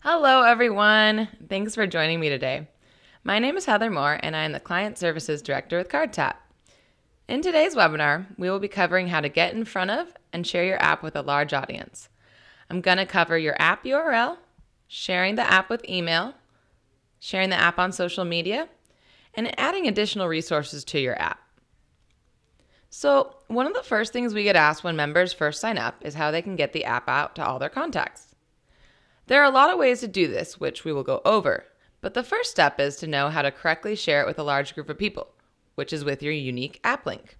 Hello, everyone. Thanks for joining me today. My name is Heather Moore, and I am the Client Services Director with AgentTapp. In today's webinar, we will be covering how to get in front of and share your app with a large audience. I'm going to cover your app URL, sharing the app with email, sharing the app on social media, and adding additional resources to your app. So, one of the first things we get asked when members first sign up is how they can get the app out to all their contacts. There are a lot of ways to do this, which we will go over, but the first step is to know how to correctly share it with a large group of people, which is with your unique app link.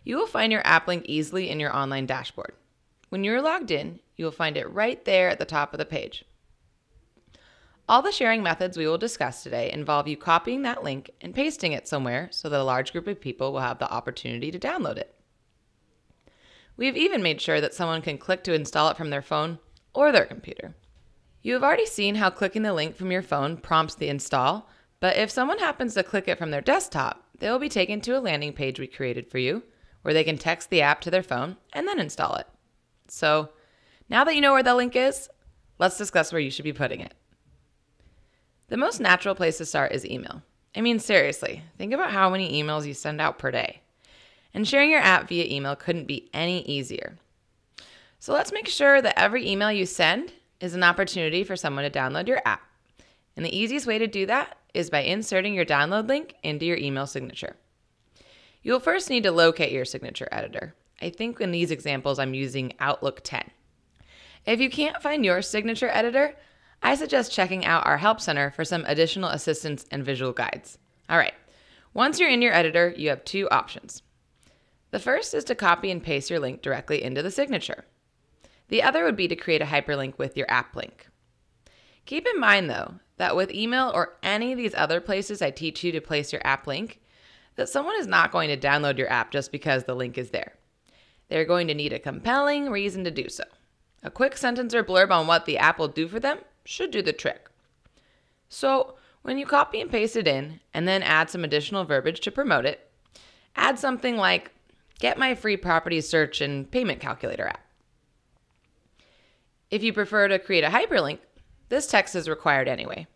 You will find your app link easily in your online dashboard. When you're logged in, you will find it right there at the top of the page. All the sharing methods we will discuss today involve you copying that link and pasting it somewhere so that a large group of people will have the opportunity to download it. We have even made sure that someone can click to install it from their phone or their computer. You have already seen how clicking the link from your phone prompts the install, but if someone happens to click it from their desktop, they will be taken to a landing page we created for you, where they can text the app to their phone and then install it. So, now that you know where the link is, let's discuss where you should be putting it. The most natural place to start is email. I mean, seriously, think about how many emails you send out per day. And sharing your app via email couldn't be any easier. So let's make sure that every email you send is an opportunity for someone to download your app. And the easiest way to do that is by inserting your download link into your email signature. You will first need to locate your signature editor. I think in these examples I'm using Outlook 10. If you can't find your signature editor, I suggest checking out our Help Center for some additional assistance and visual guides. All right, once you're in your editor, you have two options. The first is to copy and paste your link directly into the signature. The other would be to create a hyperlink with your app link. Keep in mind, though, that with email or any of these other places I teach you to place your app link, that someone is not going to download your app just because the link is there. They're going to need a compelling reason to do so. A quick sentence or blurb on what the app will do for them should do the trick. So, when you copy and paste it in, and then add some additional verbiage to promote it, add something like, "Get my free property search and payment calculator app." If you prefer to create a hyperlink, this text is required anyway.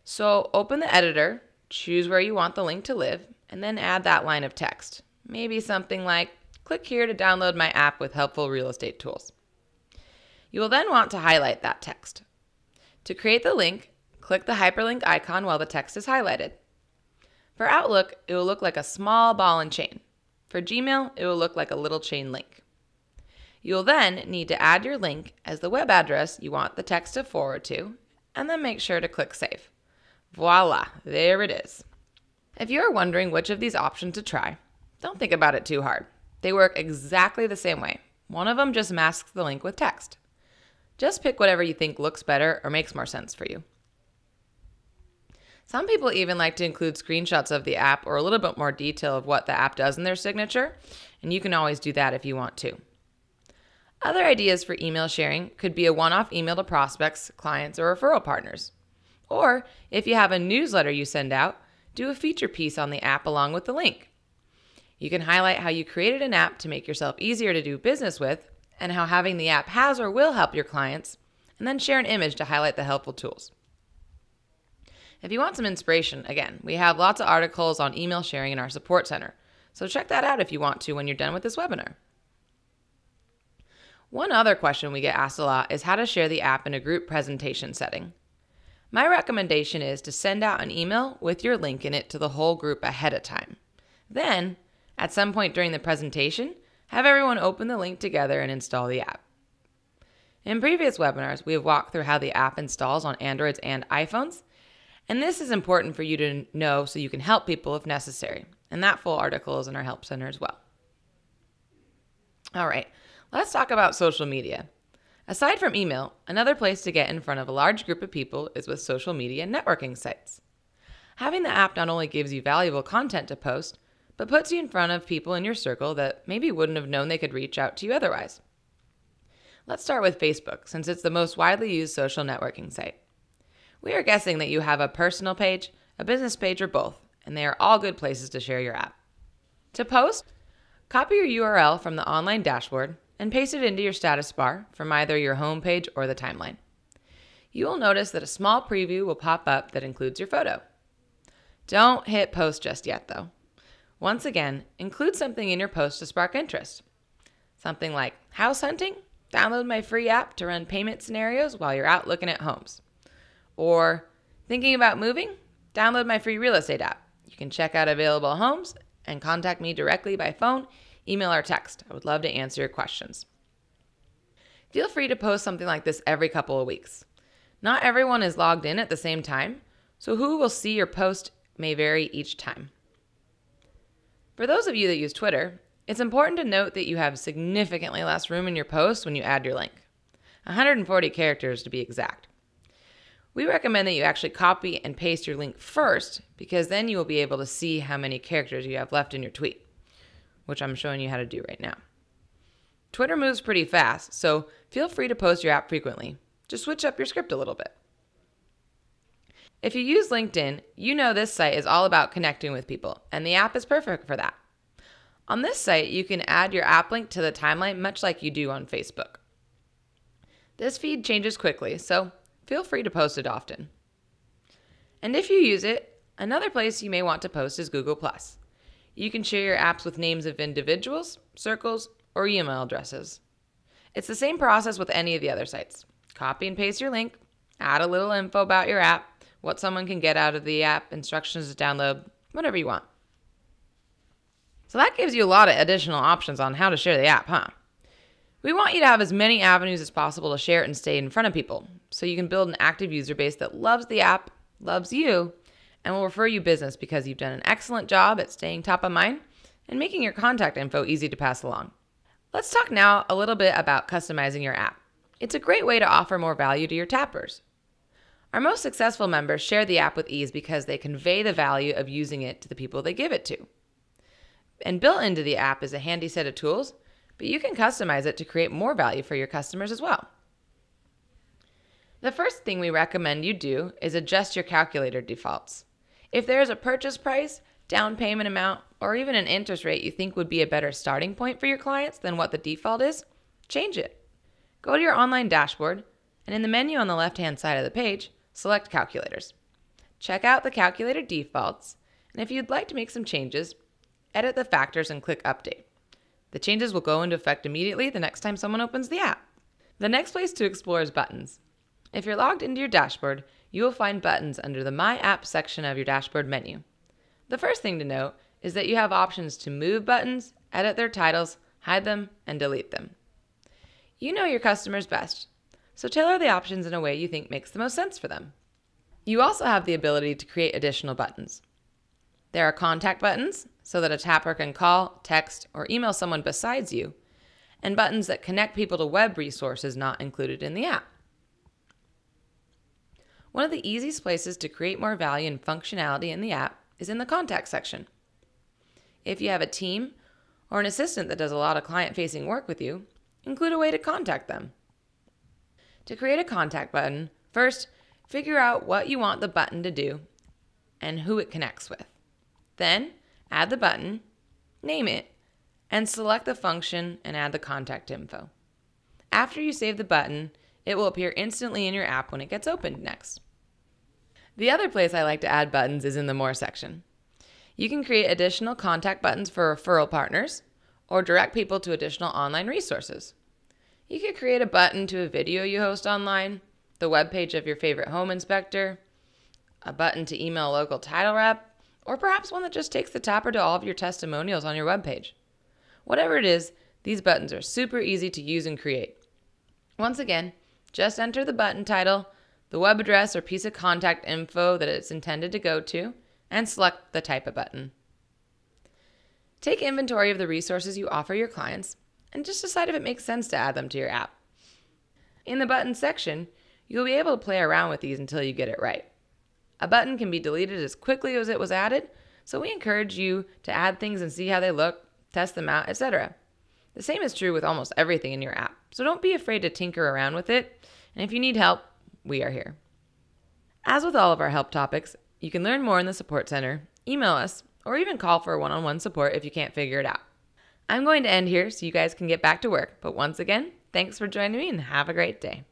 So open the editor, choose where you want the link to live, and then add that line of text. Maybe something like, "Click here to download my app with helpful real estate tools." You will then want to highlight that text. To create the link, click the hyperlink icon while the text is highlighted. For Outlook, it will look like a small ball and chain. For Gmail, it will look like a little chain link. You'll then need to add your link as the web address you want the text to forward to, and then make sure to click Save. Voila, there it is. If you're wondering which of these options to try, don't think about it too hard. They work exactly the same way. One of them just masks the link with text. Just pick whatever you think looks better or makes more sense for you. Some people even like to include screenshots of the app or a little bit more detail of what the app does in their signature, and you can always do that if you want to. Other ideas for email sharing could be a one-off email to prospects, clients, or referral partners. Or, if you have a newsletter you send out, do a feature piece on the app along with the link. You can highlight how you created an app to make yourself easier to do business with, and how having the app has or will help your clients, and then share an image to highlight the helpful tools. If you want some inspiration, again, we have lots of articles on email sharing in our support center, so check that out if you want to when you're done with this webinar. One other question we get asked a lot is how to share the app in a group presentation setting. My recommendation is to send out an email with your link in it to the whole group ahead of time. Then, at some point during the presentation, have everyone open the link together and install the app. In previous webinars, we have walked through how the app installs on Androids and iPhones, and this is important for you to know so you can help people if necessary, and that full article is in our Help Center as well. All right. Let's talk about social media. Aside from email, another place to get in front of a large group of people is with social media networking sites. Having the app not only gives you valuable content to post, but puts you in front of people in your circle that maybe wouldn't have known they could reach out to you otherwise. Let's start with Facebook, since it's the most widely used social networking site. We are guessing that you have a personal page, a business page, or both, and they are all good places to share your app. To post, copy your URL from the online dashboard and paste it into your status bar from either your home page or the timeline. you will notice that a small preview will pop up that includes your photo. Don't hit post just yet, though. Once again, include something in your post to spark interest. Something like house hunting? Download my free app to run payment scenarios while you're out looking at homes. Or thinking about moving? Download my free real estate app. You can check out available homes and contact me directly by phone, email, or text. I would love to answer your questions. Feel free to post something like this every couple of weeks. Not everyone is logged in at the same time, so who will see your post may vary each time. For those of you that use Twitter, it's important to note that you have significantly less room in your post when you add your link. 140 characters to be exact. We recommend that you actually copy and paste your link first, because then you will be able to see how many characters you have left in your tweet, which I'm showing you how to do right now. Twitter moves pretty fast, so feel free to post your app frequently. Just switch up your script a little bit. If you use LinkedIn, you know this site is all about connecting with people, and the app is perfect for that. On this site, you can add your app link to the timeline much like you do on Facebook. This feed changes quickly, so feel free to post it often. And if you use it, another place you may want to post is Google+. You can share your apps with names of individuals, circles, or email addresses. It's the same process with any of the other sites. Copy and paste your link, add a little info about your app, what someone can get out of the app, instructions to download, whatever you want. So that gives you a lot of additional options on how to share the app, huh? We want you to have as many avenues as possible to share it and stay in front of people, so you can build an active user base that loves the app, loves you, and will refer you business because you've done an excellent job at staying top of mind and making your contact info easy to pass along. Let's talk now a little bit about customizing your app. It's a great way to offer more value to your tappers. Our most successful members share the app with ease because they convey the value of using it to the people they give it to. And built into the app is a handy set of tools, but you can customize it to create more value for your customers as well. The first thing we recommend you do is adjust your calculator defaults. If there is a purchase price, down payment amount, or even an interest rate you think would be a better starting point for your clients than what the default is, change it. Go to your online dashboard, and in the menu on the left-hand side of the page, select Calculators. Check out the calculator defaults, and if you'd like to make some changes, edit the factors and click Update. The changes will go into effect immediately the next time someone opens the app. The next place to explore is buttons. If you're logged into your dashboard, you will find buttons under the My App section of your dashboard menu. The first thing to note is that you have options to move buttons, edit their titles, hide them, and delete them. You know your customers best, so tailor the options in a way you think makes the most sense for them. You also have the ability to create additional buttons. There are contact buttons, so that a tapper can call, text, or email someone besides you, and buttons that connect people to web resources not included in the app. One of the easiest places to create more value and functionality in the app is in the contact section. If you have a team or an assistant that does a lot of client-facing work with you, include a way to contact them. To create a contact button, first, figure out what you want the button to do and who it connects with. Then, add the button, name it, and select the function and add the contact info. After you save the button, it will appear instantly in your app when it gets opened next. The other place I like to add buttons is in the More section. You can create additional contact buttons for referral partners or direct people to additional online resources. You could create a button to a video you host online, the webpage of your favorite home inspector, a button to email a local title rep, or perhaps one that just takes the tapper to all of your testimonials on your webpage. Whatever it is, these buttons are super easy to use and create. Once again, just enter the button title, the web address or piece of contact info that it's intended to go to, and select the type of button. Take inventory of the resources you offer your clients, and just decide if it makes sense to add them to your app. In the button section, you'll be able to play around with these until you get it right. A button can be deleted as quickly as it was added, so we encourage you to add things and see how they look, test them out, etc. The same is true with almost everything in your app, so don't be afraid to tinker around with it, and if you need help, we are here. As with all of our help topics, you can learn more in the support center, email us, or even call for one-on-one support if you can't figure it out. I'm going to end here so you guys can get back to work, but once again, thanks for joining me and have a great day.